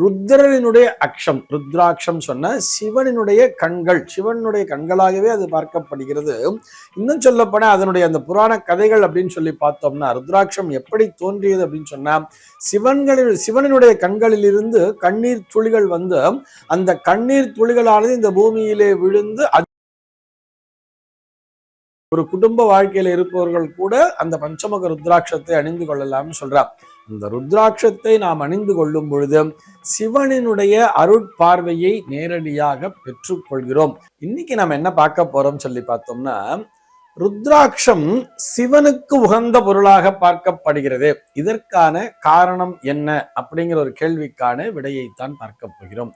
ருத்ரனுடைய அக்ஷம், ருத்ராட்சம் சொன்ன சிவனுடைய கண்கள், சிவனுடைய கண்களாகவே அது பார்க்கப்படுகிறது. இன்னும் சொல்லப்போனா அதனுடைய அந்த புராண கதைகள் அப்படின்னு சொல்லி பார்த்தோம்னா, ருத்ராட்சம் எப்படி தோன்றியது அப்படின்னு சொன்னா, சிவனுடைய கண்களில் இருந்து கண்ணீர் துளிகள் வந்து அந்த கண்ணீர் துளிகளானது இந்த பூமியிலே விழுந்து ஒரு குடும்ப வாழ்க்கையில இருப்பவர்கள் கூட அந்த பஞ்சமுக ருத்ராட்சத்தை அணிந்து கொள்ளலாம்னு சொல்றார். இந்த ருத்ராட்சத்தை நாம் அணிந்து கொள்ளும் பொழுது சிவனினுடைய அருட்பார்வையை நேரடியாக பெற்றுக்கொள்கிறோம். இன்னைக்கு நாம் என்ன பார்க்க போறோம் சொல்லி பார்த்தோம்னா, ருத்ராட்சம் சிவனுக்கு உகந்த பொருளாக பார்க்கப்படுகிறது. இதற்கான காரணம் என்ன அப்படிங்கிற ஒரு கேள்விக்கான விடையைத்தான் பார்க்க போகிறோம்.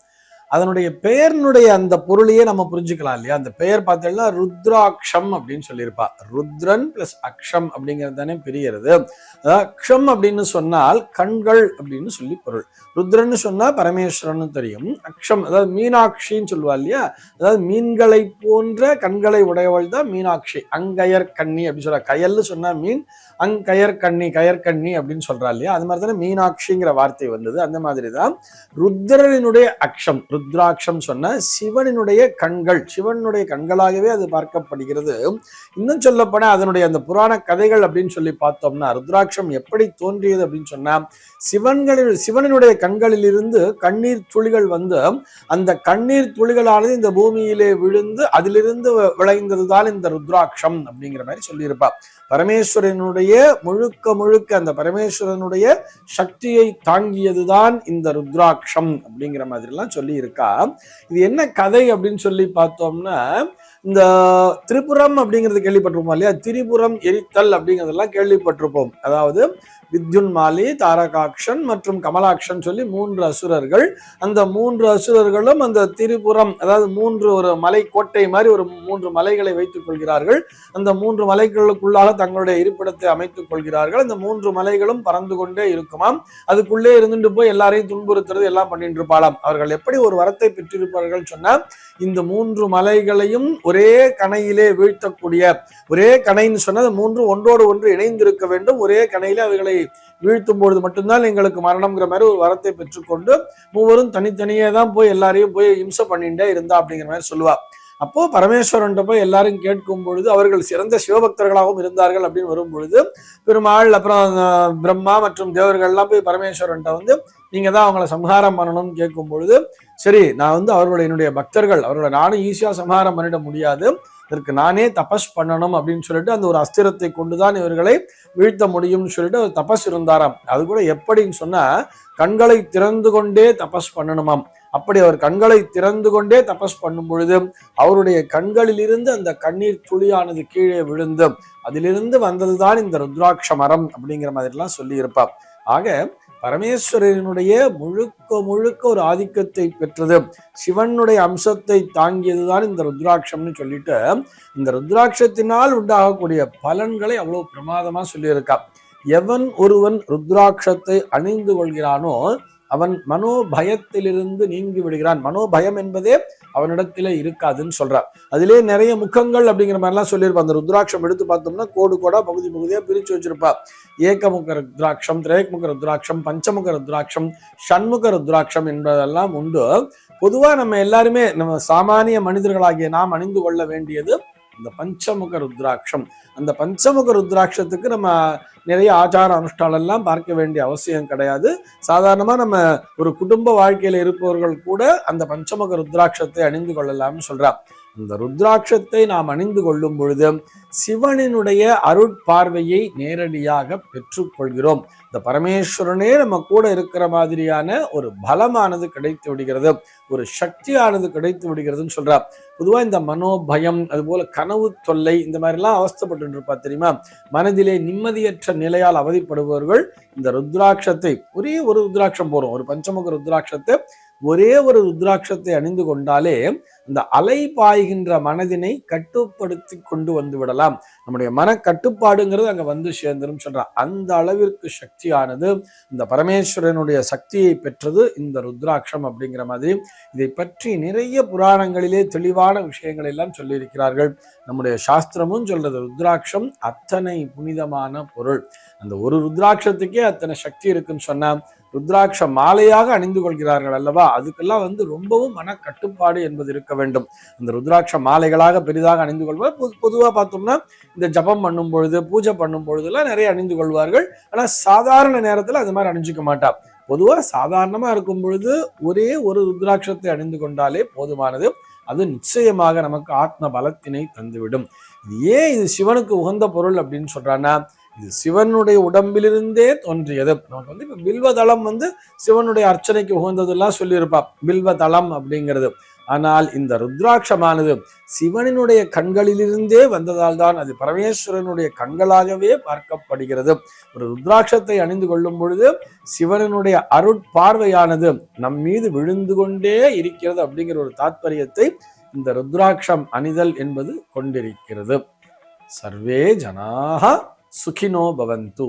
அதனுடைய பெயர்னுடைய அந்த பொருளையே நம்ம புரிஞ்சுக்கலாம் இல்லையா? அந்த பெயர் பார்த்தீங்கன்னா ருத்ராட்சம் அப்படின்னு சொல்லியிருப்பா. ருத்ரன் பிளஸ் அக்ஷம் அப்படிங்கிறது தானே பிரியறது. அதாவது அக்ஷம் அப்படின்னு சொன்னால் கண்கள் அப்படின்னு சொல்லி பொருள். ருத்ரன்னு சொன்னா பரமேஸ்வரன் தெரியும். அக்ஷம் அதாவது மீனாட்சின்னு சொல்லுவா இல்லையா? அதாவது மீன்களை போன்ற கண்களை உடையவள் தான் மீனாட்சி. அங்கயர் கண்ணி அப்படின்னு சொல்ற. கயல்னு சொன்னா மீன், அங்கயர் கண்ணி கயற்கண்ணி அப்படின்னு சொல்றா இல்லையா? அது மாதிரி தானே மீனாட்சிங்கிற வார்த்தை வந்தது. அந்த மாதிரி தான் ருத்ரனுடைய அக்ஷம், ருத்ராட்சம் சொன்ன சிவனுடைய கண்கள், சிவனுடைய கண்களாகவே அது பார்க்கப்படுகிறது. இன்னும் சொல்லப்போனா அதனுடைய அந்த புராண கதைகள் அப்படின்னு சொல்லி பார்த்தோம்னா, ருத்ராட்சம் எப்படி தோன்றியது அப்படின்னு சொன்னா, சிவனுடைய கண்களில் இருந்து கண்ணீர் துளிகள் வந்து அந்த கண்ணீர் துளிகளானது இந்த பூமியிலே விழுந்து அதிலிருந்து விளைந்ததுதான் இந்த ருத்ராட்சம் அப்படிங்கிற மாதிரி சொல்லியிருப்பா. பரமேஸ்வரனுடைய முழுக்க அந்த பரமேஸ்வரனுடைய சக்தியை தாங்கியதுதான் இந்த ருத்ராட்சம் அப்படிங்கிற மாதிரி எல்லாம் சொல்லி இருக்கா. இது என்ன கதை அப்படின்னு சொல்லி பார்த்தோம்னா, இந்த திரிபுரம் அப்படிங்கிறது கேள்விப்பட்டிருப்போம் இல்லையா? திரிபுரம் எரித்தல் அப்படிங்கிறதெல்லாம் கேள்விப்பட்டிருப்போம். அதாவது வித்யுன்மாலி, தாரகாக்ஷன் மற்றும் கமலாக்ஷன் சொல்லி 3 அசுரர்கள். அந்த 3 அசுரர்களும் அந்த திரிபுரம், அதாவது 3 ஒரு மலை கோட்டை மாதிரி ஒரு 3 மலைகளை வைத்துக் கொள்கிறார்கள். அந்த 3 மலைகளுக்குள்ளாக தங்களுடைய இருப்பிடத்தை அமைத்துக் கொள்கிறார்கள். அந்த 3 மலைகளும் பறந்து கொண்டே இருக்குமாம். அதுக்குள்ளே இருந்துட்டு போய் எல்லாரையும் துன்புறுத்துறது எல்லாம் பண்ணிட்டு இருப்பாளாம். அவர்கள் எப்படி ஒரு வரத்தை பெற்றிருப்பார்கள் சொன்னா, இந்த 3 மலைகளையும் ஒரே கணையிலே வீழ்த்தக்கூடிய, ஒரே கணைன்னு சொன்னா 3 ஒன்றோடு ஒன்று இணைந்திருக்க வேண்டும். ஒரே கணையிலே அவைகளை வீழ்த்தும் பொழுது மட்டும்தான் எங்களுக்கு மரணம்ங்கிற மாதிரி ஒரு வரத்தை பெற்றுக்கொண்டு மூவரும் தனித்தனியே தான் போய் எல்லாரையும் போய் இம்சை பண்ணிட்டே இருந்தா அப்படிங்கிற மாதிரி சொல்லுவா. அப்போ பரமேஸ்வரன் போய் எல்லாரும் கேட்கும் பொழுது அவர்கள் சிறந்த சிவபக்தர்களாகவும் இருந்தார்கள் அப்படின்னு வரும் பொழுது பெருமாள் அப்புறம் பிரம்மா மற்றும் தேவர்கள் எல்லாம் போய் பரமேஸ்வரன் வந்து நீங்க தான் அவங்களை சம்ஹாரம் பண்ணணும்னு கேட்கும் பொழுது, சரி நான் வந்து அவர்களுடைய என்னுடைய பக்தர்கள், அவர்களை நானும் ஈஸியா சம்ஹாரம் பண்ணிட முடியாது, இதற்கு நானே தபஸ் பண்ணணும் அப்படின்னு சொல்லிட்டு அந்த ஒரு அஸ்திரத்தை கொண்டுதான் இவர்களை வீழ்த்த முடியும்னு சொல்லிட்டு அவர் தபஸ் இருந்தாராம். அது கூட எப்படின்னு சொன்னா, கண்களை திறந்து கொண்டே தபஸ் பண்ணணுமாம். அப்படி அவர் கண்களை திறந்து கொண்டே தபஸ் பண்ணும் பொழுது அவருடைய கண்களில் இருந்து அந்த கண்ணீர் துளியானது கீழே விழுந்து அதிலிருந்து வந்ததுதான் இந்த ருத்ராட்ச மரம் அப்படிங்கிற மாதிரி எல்லாம் சொல்லி இருப்பார். ஆக பரமேஸ்வரனுடைய முழுக்க ஒரு ஆதிக்கத்தை பெற்றது, சிவனுடைய அம்சத்தை தாங்கியதுதான் இந்த ருத்ராட்சம்னு சொல்லிட்டு இந்த ருத்ராட்சத்தினால் உண்டாகக்கூடிய பலன்களை அவ்வளவு பிரமாதமா சொல்லியிருக்கா. எவன் ஒருவன் ருத்ராட்சத்தை அணிந்து கொள்கிறானோ அவன் மனோபயத்திலிருந்து நீங்கி விடுகிறான். மனோபயம் என்பதே அவனிடத்திலே இருக்காதுன்னு சொல்றார். அதிலே நிறைய முகங்கள் அப்படிங்கிற மாதிரிலாம் சொல்லியிருப்பா. அந்த ருத்ராட்சம் எடுத்து பார்த்தோம்னா கோடா பகுதியா பிரிச்சு வச்சிருப்பா. ஏகமுக ருத்ராட்சம், திரேக்முக ருத்ராட்சம், பஞ்சமுக ருத்ராட்சம், ஷண்முக ருத்ராட்சம் என்பதெல்லாம் உண்டு. பொதுவா நம்ம எல்லாருமே, நம்ம சாமானிய மனிதர்களாகிய நாம் அணிந்து கொள்ள வேண்டியது இந்த பஞ்சமுக ருத்ராட்சம். அந்த பஞ்சமுக ருத்ராட்சத்துக்கு நம்ம நிறைய ஆச்சார அனுஷ்டானம் எல்லாம் பார்க்க வேண்டிய அவசியம் கிடையாது. சாதாரணமா நம்ம ஒரு குடும்ப வாழ்க்கையில இருப்பவர்கள் கூட அந்த பஞ்சமுக ருத்ராட்சத்தை அணிந்து கொள்ளலாம்னு சொல்றா. இந்த ருத்ராட்சத்தை நாம் அணிந்து கொள்ளும் பொழுது சிவனினுடைய அருட்பார்வையை நேரடியாக பெற்றுக்கொள்கிறோம். இந்த பரமேஸ்வரனே நம்ம கூட இருக்கிற மாதிரியான ஒரு பலமானது கிடைத்து விடுகிறது, ஒரு சக்தியானது கிடைத்து விடுகிறதுன்னு சொல்றார். பொதுவா இந்த மனோபயம், அது போல கனவு தொல்லை, இந்த மாதிரி எல்லாம் அவஸ்தப்பட்டு இருப்பா தெரியுமா? மனதிலே நிம்மதியற்ற நிலையால் அவதிப்படுபவர்கள் இந்த ருத்ராட்சத்தை, ஒரே ஒரு ருத்ராட்சம் போறோம், ஒரு பஞ்சமுக ருத்ராட்சத்தை, ஒரே ஒரு ருத்ராட்சத்தை அணிந்து கொண்டாலே இந்த அலை பாய்கின்ற மனதினை கட்டுப்படுத்தி கொண்டு வந்து விடலாம். நம்முடைய மன கட்டுப்பாடுங்கிறது அங்க வந்து சேர்ந்துரும் சொல்றான். அந்த அளவிற்கு சக்தியானது இந்த பரமேஸ்வரனுடைய சக்தியை பெற்றது இந்த ருத்ராட்சம் அப்படிங்கிற மாதிரி. இதை பற்றி நிறைய புராணங்களிலே தெளிவான விஷயங்கள் எல்லாம் சொல்லியிருக்கிறார்கள். நம்முடைய சாஸ்திரமும் சொல்றது, ருத்ராட்சம் அத்தனை புனிதமான பொருள். அந்த ஒரு ருத்ராட்சத்துக்கே அத்தனை சக்தி இருக்குன்னு சொன்னா ருத்ராட்ச மாலையாக அணிந்து கொள்கிறார்கள் அல்லவா, அதுக்கெல்லாம் ரொம்பவும் மன கட்டுப்பாடு என்பது இருக்க வேண்டும். இந்த ருத்ராட்ச மாலைகளாக பெரிதாக அணிந்து கொள்வது பொதுவா பார்த்தோம்னா இந்த ஜபம் பண்ணும் பொழுது, பூஜை பண்ணும் பொழுதுலாம் நிறைய அணிந்து கொள்வார்கள். ஆனா சாதாரண நேரத்துல அது மாதிரி அணிஞ்சுக்க மாட்டா. பொதுவா சாதாரணமா இருக்கும் பொழுது ஒரே ஒரு ருத்ராட்சத்தை அணிந்து கொண்டாலே போதுமானது. அது நிச்சயமாக நமக்கு ஆத்ம பலத்தினை தந்துவிடும். இது சிவனுக்கு உகந்த பொருள் அப்படின்னு சொல்றான்னா, இது சிவனுடைய உடம்பிலிருந்தே தோன்றியது. நமக்கு இப்ப பில்வதளம் சிவனுடைய அர்ச்சனைக்கு உகந்ததெல்லாம் சொல்லியிருப்பா, பில்வதளம் அப்படிங்கிறது. ஆனால் இந்த ருத்ராட்சமானது சிவனினுடைய கண்களிலிருந்தே வந்ததால் தான் அது பரமேஸ்வரனுடைய கண்களாகவே பார்க்கப்படுகிறது. ஒரு ருத்ராட்சத்தை அணிந்து கொள்ளும் பொழுது சிவனினுடைய அருட்பார்வையானது நம் மீது விழுந்து கொண்டே இருக்கிறது அப்படிங்கிற ஒரு தாத்பரியத்தை இந்த ருத்ராட்சம் அணிதல் என்பது கொண்டிருக்கிறது. சர்வே ஜனாஹ சுகினோ பவந்து.